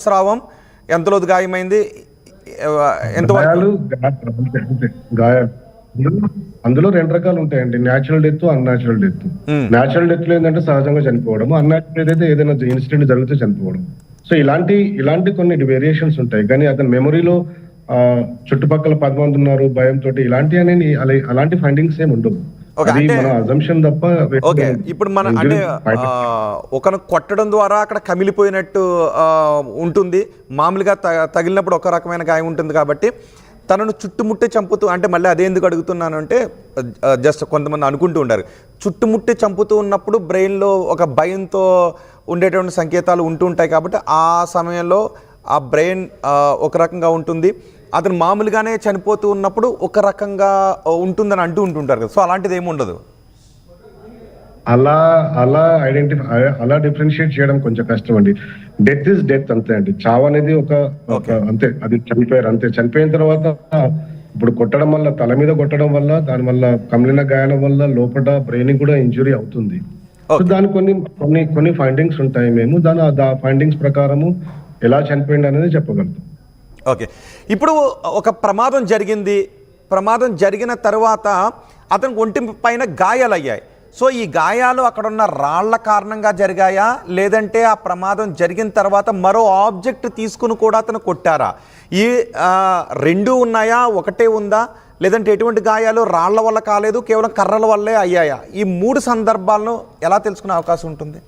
స్రావం ఎంతలోతు గాయమైంది, గాయాలు అందులో రెండు రకాలు ఉంటాయండి, natural death, unnatural death. Natural death లో ఏంటంటే సహజంగా చనిపోవడం, అన్యాచురల్ అయితే ఏదైనా ఇన్సిడెంట్ జరిగితే చనిపోవడం. సో ఇలాంటి కొన్ని వేరియేషన్స్ ఉంటాయి. కానీ అతని మెమరీలో చుట్టుపక్కల 10 మంది ఉన్నారు భయంతో అలాంటి ఫైండింగ్స్ ఏమి ఉండవు. ఇప్పుడు మన అంటే ఒకను కొట్టడం ద్వారా అక్కడ కమిలిపోయినట్టు ఉంటుంది. మామూలుగా తగిలినప్పుడు ఒక రకమైన గాయం ఉంటుంది కాబట్టి తనను చుట్టుముట్టి చంపుతూ, అంటే మళ్ళీ అదే ఎందుకు అడుగుతున్నాను అంటే జస్ట్ కొంతమంది అనుకుంటూ ఉంటారు, చుట్టుముట్టి చంపుతూ ఉన్నప్పుడు బ్రెయిన్లో ఒక భయంతో ఉండేటువంటి సంకేతాలు ఉంటూ ఉంటాయి కాబట్టి ఆ సమయంలో ఆ బ్రెయిన్ ఒక రకంగా ఉంటుంది. అతను మామూలుగానే చనిపోతూ ఉన్నప్పుడు ఒక రకంగా ఉంటుందని ఉంటుంటారు కదా. సో అలాంటిది ఏమి ఉండదు. అలా డిఫరెన్షియేట్ చేయడం కొంచెం కష్టం అండి. డెత్ ఇస్ డెత్ అంతే అండి. చావు అనేది ఒక అంతే, అది చనిపోయారు అంతే. చనిపోయిన తర్వాత ఇప్పుడు కొట్టడం వల్ల, తల మీద కొట్టడం వల్ల, దాని వల్ల కమిలిన గాయాల వల్ల లోపల బ్రెయిన్ కూడా ఇంజురీ అవుతుంది. దాని కొన్ని ఫైండింగ్స్ ఉంటాయి. మేము దాని ఫైండింగ్స్ ప్రకారము ఎలా చనిపోయింది అనేది చెప్పగలుగుతాం. ఓకే, ఇప్పుడు ఒక ప్రమాదం జరిగింది. ప్రమాదం జరిగిన తర్వాత అతనికి ఒంటి పైన గాయాలు అయ్యాయి. సో ఈ గాయాలు అక్కడున్న రాళ్ల కారణంగా జరిగాయా, లేదంటే ఆ ప్రమాదం జరిగిన తర్వాత మరో ఆబ్జెక్ట్ తీసుకుని కూడా అతను కొట్టారా? ఈ రెండు ఉన్నాయా, ఒకటే ఉందా, లేదంటే ఎటువంటి గాయాలు రాళ్ల వల్ల కాలేదు, కేవలం కర్రల వల్లే అయ్యాయా? ఈ 3 సందర్భాలను ఎలా తెలుసుకునే అవకాశం ఉంటుంది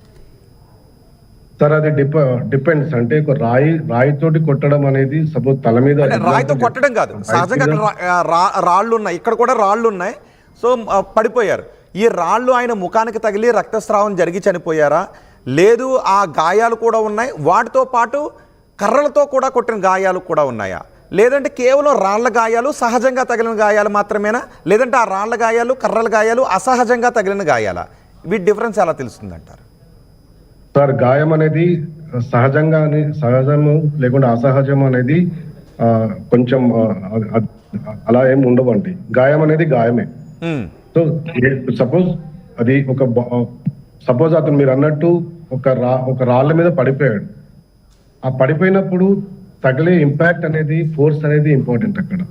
సార్? అది డిపెండ్స్. అంటే ఒక రాయితోటి కొట్టడం అనేది సపోజ్ తల మీద, రాయితో కొట్టడం కాదు, సహజంగా రాళ్ళు ఉన్నాయి, ఇక్కడ కూడా రాళ్ళు ఉన్నాయి. సో పడిపోయారు. ఈ రాళ్ళు ఆయన ముఖానికి తగిలి రక్తస్రావం జరిగి చనిపోయారా, లేదు ఆ గాయాలు కూడా ఉన్నాయి, వాటితో పాటు కర్రలతో కూడా కొట్టిన గాయాలు కూడా ఉన్నాయా, లేదంటే కేవలం రాళ్ల గాయాలు, సహజంగా తగిలిన గాయాలు మాత్రమేనా, లేదంటే ఆ రాళ్ల గాయాలు, కర్రల గాయాలు అసహజంగా తగిలిన గాయాలా? వీటి డిఫరెన్స్ ఎలా తెలుస్తుందంటారు సార్? గాయం అనేది సహజము లేకుండా అసహజం అనేది కొంచెం అలా ఏమి ఉండవండి. గాయం అనేది గాయమే. సో సపోజ్ అతను మీరు అన్నట్టు ఒక రాళ్ళ మీద పడిపోయాడు. ఆ పడిపోయినప్పుడు తగిలే ఇంపాక్ట్ అనేది, ఫోర్స్ అనేది ఇంపార్టెంట్. అక్కడ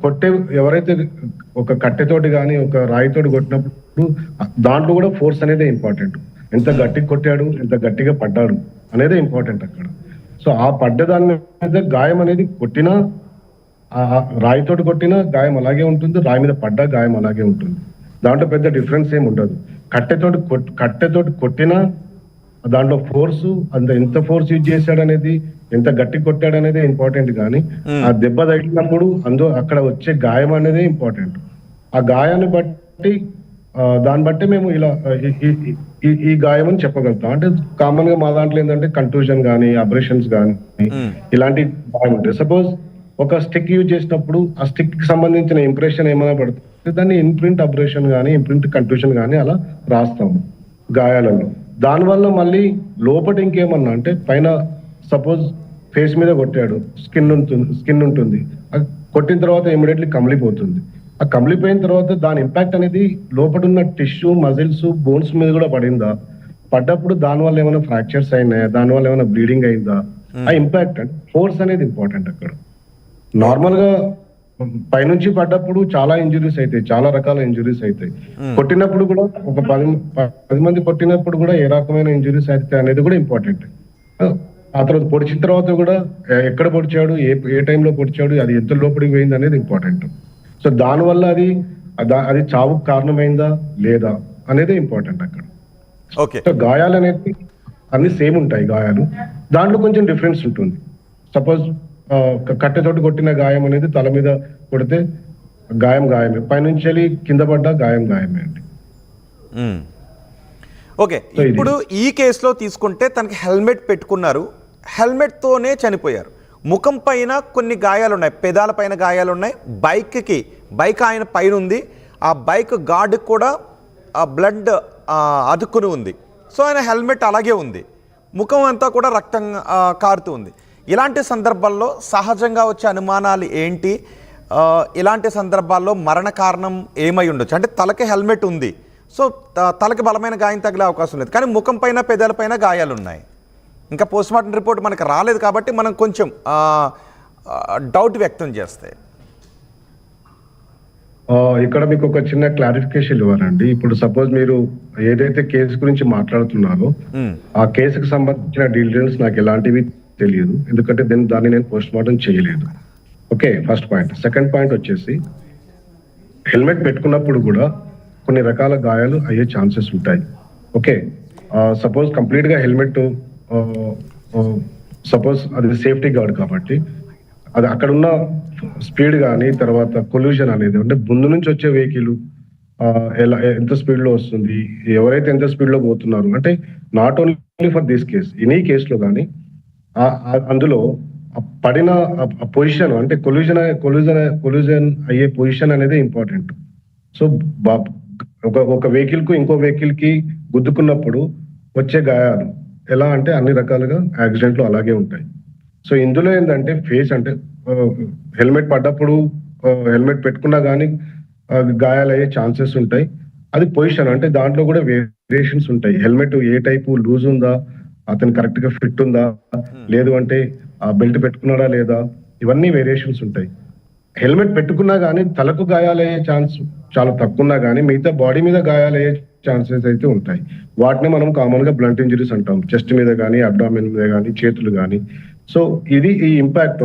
కొట్టే ఎవరైతే ఒక కట్టెతోటి కానీ ఒక రాయితోటి కొట్టినప్పుడు దాంట్లో కూడా ఫోర్స్ అనేది ఇంపార్టెంట్. ఎంత గట్టిగా కొట్టాడు, ఎంత గట్టిగా పడ్డాడు అనేది ఇంపార్టెంట్ అక్కడ. సో ఆ పడ్డదాని మీద గాయం అనేది కొట్టినా, రాయితోటి కొట్టినా గాయం అలాగే ఉంటుంది, రాయి మీద పడ్డా గాయం అలాగే ఉంటుంది. దాంట్లో పెద్ద డిఫరెన్స్ ఏమి ఉండదు. కట్టెతోటి కొట్టినా దాంట్లో ఫోర్సు, ఎంత ఫోర్స్ యూజ్ చేశాడు అనేది, ఎంత గట్టి కొట్టాడు అనేది ఇంపార్టెంట్. కానీ ఆ దెబ్బ తగిలినప్పుడు అక్కడ వచ్చే గాయం అనేది ఇంపార్టెంట్. ఆ గాయాన్ని బట్టి దాన్ని బట్టి మేము ఇలా ఈ గాయం అని చెప్పగలుగుతాం. అంటే కామన్ గా మా దాంట్లో ఏంటంటే కంటూజన్ కానీ, అబ్రేషన్స్ కానీ ఇలాంటి గాయం ఉంటాయి. సపోజ్ ఒక స్టిక్ యూజ్ చేసినప్పుడు ఆ స్టిక్ కి సంబంధించిన ఇంప్రెషన్ ఏమైనా పడుతుంది, దాన్ని ఇంప్రింట్ అబ్రేషన్ కానీ, ఇంప్రింట్ కంటూషన్ కానీ అలా రాస్తాము గాయాలలో. దానివల్ల మళ్ళీ లోపల ఇంకేమన్నా అంటే, పైన సపోజ్ ఫేస్ మీద కొట్టాడు, స్కిన్ ఉంటుంది, కొట్టిన తర్వాత ఇమీడియట్లీ కమిలిపోతుంది. ఆ కమిలిపోయిన తర్వాత దాని ఇంపాక్ట్ అనేది లోపల ఉన్న టిష్యూ, మజిల్స్, బోన్స్ మీద కూడా పడిందా, పడ్డప్పుడు దానివల్ల ఏమైనా ఫ్రాక్చర్స్ అయినాయా, దానివల్ల ఏమైనా బ్లీడింగ్ అయిందా, ఆ ఇంపాక్ట్ అంటే ఫోర్స్ అనేది ఇంపార్టెంట్ అక్కడ. నార్మల్ గా పైనుంచి పడ్డప్పుడు చాలా ఇంజురీస్ అవుతాయి, చాలా రకాల ఇంజురీస్ అవుతాయి. కొట్టినప్పుడు కూడా ఒక 10 మంది కొట్టినప్పుడు కూడా ఏ రకమైన ఇంజురీస్ అవుతాయి అనేది కూడా ఇంపార్టెంట్. ఆ తర్వాత పొడిచిన తర్వాత కూడా ఎక్కడ పొడిచాడు, ఏ టైంలో పొడిచాడు, అది ఎంత లోపలికి పోయింది అనేది ఇంపార్టెంట్. సో దానివల్ల అది చావుకు కారణమైందా లేదా అనేది ఇంపార్టెంట్ అక్కడ. సో గాయాలు అనేది అన్ని సేమ్ ఉంటాయి గాయాలు, దాంట్లో కొంచెం డిఫరెన్స్ ఉంటుంది. సపోజ్ కట్టెతోటి కొట్టిన గాయం అనేది తల మీద కొడితే గాయమే, పైనుంచి వెళ్ళి కింద పడ్డా గాయమే అండి. ఓకే, ఇప్పుడు ఈ కేసులో తీసుకుంటే తనకి హెల్మెట్ పెట్టుకున్నారు, హెల్మెట్తోనే చనిపోయారు. ముఖం పైన కొన్ని గాయాలు ఉన్నాయి, పెదాల పైన గాయాలు ఉన్నాయి, బైక్ ఆయన పైన ఉంది, ఆ బైక్ గార్డుకి కూడా బ్లడ్ అతుక్కుని ఉంది. సో ఆయన హెల్మెట్ అలాగే ఉంది, ముఖం అంతా కూడా రక్తం కారుతూ ఉంది. ఇలాంటి సందర్భాల్లో సహజంగా వచ్చే అనుమానాలు ఏంటి? ఇలాంటి సందర్భాల్లో మరణ కారణం ఏమై ఉండొచ్చు? అంటే తలకి హెల్మెట్ ఉంది, సో తలకి బలమైన గాయం తగిలే అవకాశం లేదు, కానీ ముఖం పైన పెదాల పైన గాయాలు ఉన్నాయి. ఇంకా పోస్ట్ మార్టం రిపోర్ట్ మనకు రాలేదు కాబట్టి మనం కొంచెం డౌట్ వ్యక్తం చేస్తాయి. ఇక్కడ మీకు ఒక చిన్న క్లారిఫికేషన్ ఇవ్వాలండి. ఇప్పుడు సపోజ్ మీరు ఏదైతే కేసు గురించి మాట్లాడుతున్నారో ఆ కేసుకు సంబంధించిన డీటెయిల్స్ నాకు ఎలాంటివి తెలియదు, ఎందుకంటే దాన్ని నేను పోస్ట్ మార్టం చేయలేదు. Okay, first point. Second point వచ్చేసి హెల్మెట్ పెట్టుకున్నప్పుడు కూడా కొన్ని రకాల గాయాలు అయ్యే ఛాన్సెస్ ఉంటాయి. ఓకే, సపోజ్ కంప్లీట్ గా హెల్మెట్ సపోజ్ అది సేఫ్టీ గార్డ్ కాబట్టి అది అక్కడున్న స్పీడ్ కానీ తర్వాత కొల్యూషన్ అనేది అంటే ముందు నుంచి వచ్చే వెహికల్ ఎలా ఎంత స్పీడ్ లో వస్తుంది, ఎవరైతే ఎంత స్పీడ్ లో పోతున్నారు అంటే not only for this case, any కేసులో కానీ అందులో పడిన పొజిషన్ అంటే కొల్యూజన్ అయ్యే పొజిషన్ అనేది ఇంపార్టెంట్. సో ఒక వెహికల్ కు ఇంకో వెహికల్ కి గుద్దుకున్నప్పుడు వచ్చే గాయాలు ఎలా అంటే అన్ని రకాలుగా యాక్సిడెంట్లు అలాగే ఉంటాయి. సో ఇందులో ఏంటంటే ఫేస్ అంటే హెల్మెట్ పడ్డప్పుడు హెల్మెట్ పెట్టుకున్నా కానీ గాయాలయ్యే ఛాన్సెస్ ఉంటాయి. అది పొజిషన్ అంటే దాంట్లో కూడా వేరియేషన్స్ ఉంటాయి. హెల్మెట్ ఏ టైపు లూజ్ ఉందా, అతను కరెక్ట్ గా ఫిట్ ఉందా, లేదు అంటే బెల్ట్ పెట్టుకున్నాడా లేదా, ఇవన్నీ వేరియేషన్స్ ఉంటాయి. హెల్మెట్ పెట్టుకున్నా కానీ తలకు గాయాలయ్యే ఛాన్స్ చాలా తక్కువ ఉన్నా కానీ మిగతా బాడీ మీద గాయాలయ్యే ఛాన్సెస్ అయితే ఉంటాయి. వాటిని మనం కామన్ గా బ్లంట్ ఇంజరీస్ అంటాం. చెస్ట్ మీద కానీ అబ్డామిన్ మీద కానీ చేతులు కానీ. సో ఇది ఈ ఇంపాక్ట్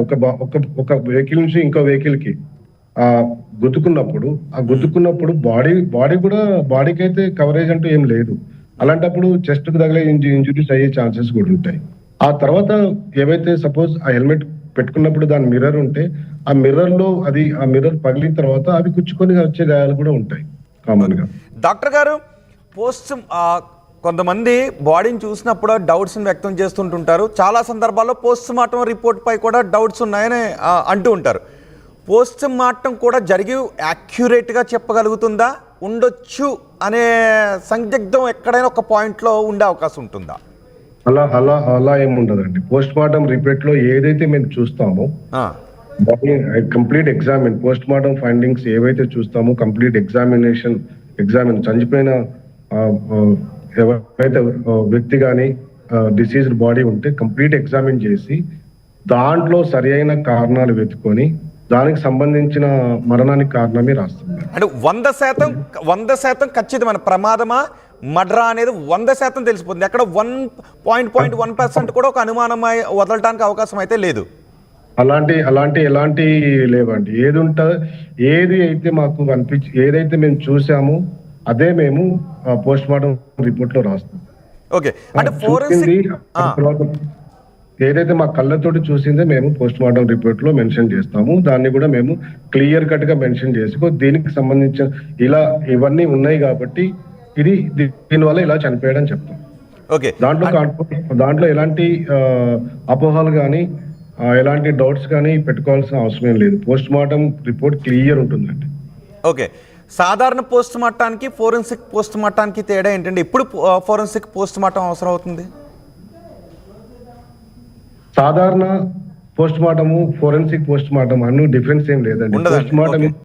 ఒక వెహికల్ నుంచి ఇంకో వెహికల్ కి గుద్దుకున్నప్పుడు బాడీకి అయితే కవరేజ్ అంటూ ఏం లేదు. అలాంటప్పుడు చెస్ట్ కు తగిలే ఇంజురీస్ అయ్యే ఛాన్సెస్ కూడా ఉంటాయి. ఆ తర్వాత ఏవైతే సపోజ్ ఆ హెల్మెట్ పెట్టుకున్నప్పుడు దాని మిర్రర్ ఉంటే ఆ మిర్రర్ పగిలిన తర్వాత అవి కుచ్చుకొని వచ్చే గాయాలు కూడా ఉంటాయి కామన్ గా. డాక్టర్ గారు, కొంతమంది బాడీని చూసినప్పుడు డౌట్స్ని వ్యక్తం చేస్తుంటుంటారు. చాలా సందర్భాల్లో పోస్ట్ మార్టం రిపోర్ట్ పై కూడా డౌట్స్ ఉన్నాయని అంటూ ఉంటారు. పోస్ట్ మార్టం కూడా జరిగి యాక్యురేట్గా చెప్పగలుగుతుందా, ఉండొచ్చు అనే సందిగ్ధం ఎక్కడైనా ఒక పాయింట్లో ఉండే అవకాశం ఉంటుందా? అలా ఏముండదండి. పోస్ట్ మార్టం రిపోర్ట్ లో ఏదైతే మేము చూస్తామో కంప్లీట్ పోస్ట్ మార్టం ఫైండింగ్స్ ఏవైతే చూస్తామో కంప్లీట్ చనిపోయిన ఎవరైతే వ్యక్తి కానీ డిసీజ్డ్ బాడీ ఉంటే కంప్లీట్ ఎగ్జామిన్ చేసి దాంట్లో సరి అయిన కారణాలు వెతుకొని దానికి సంబంధించిన మరణానికి కారణమే రాస్తుంది. అంటే 100% ఖచ్చితమైన ప్రమాదమా మర్డరా అనేది 100% తెలిసిపోతుంది. అక్కడ 1.1% కూడా ఒక అనుమానం వదలటానికి అవకాశం అయితే లేదు. అలాంటి ఎలాంటి లేవండి. ఏది అయితే మాకు ఏదైతే మేము చూసామో అదే మేము పోస్ట్ మార్టం రిపోర్ట్ లో రాస్తాం. ఓకే, అంటే ఫోరెన్సిక్ ఏదైతే మా కళ్ళతోటి చూసిందే మేము పోస్ట్ మార్టం రిపోర్ట్ లో మెన్షన్ చేస్తాము. దాన్ని కూడా మేము క్లియర్ కట్ గా మెన్షన్ చేసుకో దీనికి సంబంధించిన ఇవన్నీ ఉన్నాయి కాబట్టి దీనివల్ల ఇలా చనిపోయాడని చెప్తాం. ఓకే, దాంట్లో ఎలాంటి అపోహలు కానీ ఎలాంటి డౌట్స్ కానీ పెట్టుకోవాల్సిన అవసరం లేదు. పోస్ట్ మార్టం రిపోర్ట్ క్లియర్ ఉంటుందండి. ఓకే, సాధారణ పోస్ట్ మార్టానికి ఫోరెన్సిక్ పోస్ట్ మార్టానికి తేడా ఏంటంటే ఇప్పుడు ఫోరెన్సిక్ పోస్ట్ మార్టం అవసరం అవుతుంది? సాధారణ పోస్ట్ మార్టము ఫోరెన్సిక్ పోస్ట్ మార్టం అన్ని డిఫరెన్స్ ఏం లేదండి. Post mortem